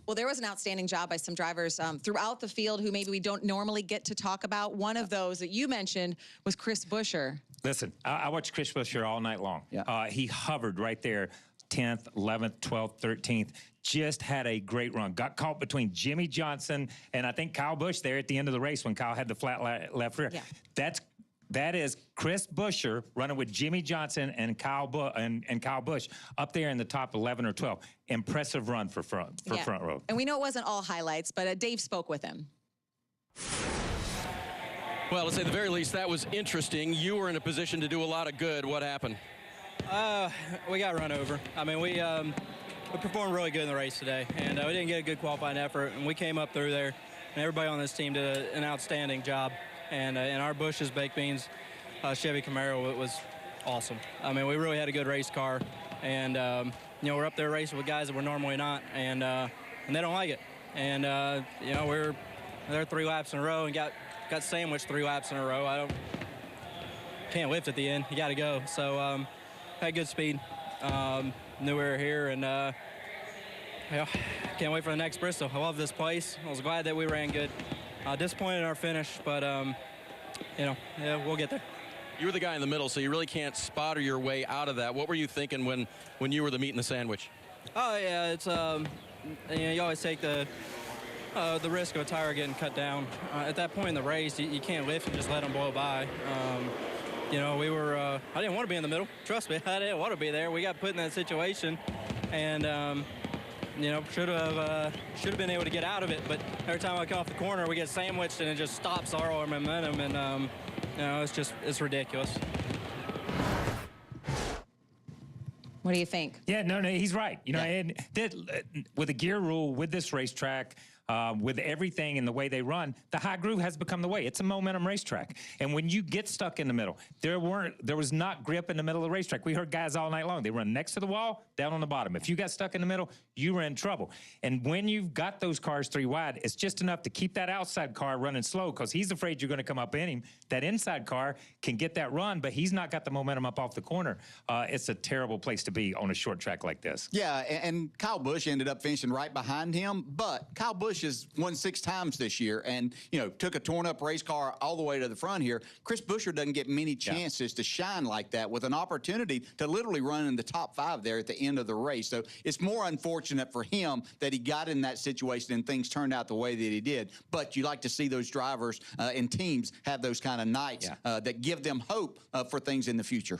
Well, there was an outstanding job by some drivers throughout the field who maybe we don't normally get to talk about. One of those that you mentioned was Chris Buescher. Listen, I watched Chris Buescher all night long. Yeah. He hovered right there, 10th, 11th, 12th, 13th. Just had a great run. Got caught between Jimmy Johnson and I think Kyle Busch there at the end of the race when Kyle had the flat left rear. Yeah. That is Chris Buescher running with Jimmy Johnson and Kyle Busch up there in the top 11 or 12. Impressive run for front row. And we know it wasn't all highlights, but Dave spoke with him. Well, let's say at the very least, that was interesting. You were in a position to do a lot of good. What happened? We got run over. I mean, we performed really good in the race today, and we didn't get a good qualifying effort, and we came up through there, and everybody on this team did an outstanding job. And our Busch's Baked Beans Chevy Camaro, it was awesome. I mean, we really had a good race car, and you know, we're up there racing with guys that we're normally not, and they don't like it. And you know, we're there 3 laps in a row and got sandwiched 3 laps in a row. Can't lift at the end. You got to go. So had good speed. Knew we were here, and yeah, can't wait for the next Bristol. I love this place. I was glad that we ran good. Disappointed in our finish, but you know, yeah, we'll get there. You were the guy in the middle, so you really can't spotter your way out of that. What were you thinking when you were the meat in the sandwich? Oh yeah, it's you know, you always take the risk of a tire getting cut down. At that point in the race, you can't lift and just let them blow by. You know, we were. I didn't want to be in the middle. Trust me, I didn't want to be there. We got put in that situation, and you know, should have been able to get out of it. But every time I come off the corner, we get sandwiched, and it just stops our momentum. And you know, it's ridiculous. What do you think? Yeah, no, he's right. You know, and with the gear rule, with this racetrack, with everything and the way they run, the high groove has become the way. It's a momentum racetrack. And when you get stuck in the middle, there was not grip in the middle of the racetrack. We heard guys all night long. They run next to the wall, down on the bottom. If you got stuck in the middle, you were in trouble. And when you've got those cars 3 wide, it's just enough to keep that outside car running slow because he's afraid you're going to come up in him. That inside car can get that run, but he's not got the momentum up off the corner. It's a terrible place to be on a short track like this. Yeah, and Kyle Busch ended up finishing right behind him, but Kyle Busch has won 6 times this year and, you know, took a torn-up race car all the way to the front here. Chris Buescher doesn't get many chances to shine like that with an opportunity to literally run in the top 5 there at the end of the race. So it's more unfortunate for him that he got in that situation and things turned out the way that he did. But you like to see those drivers and teams have those kind of nights that give them hope for things in the future.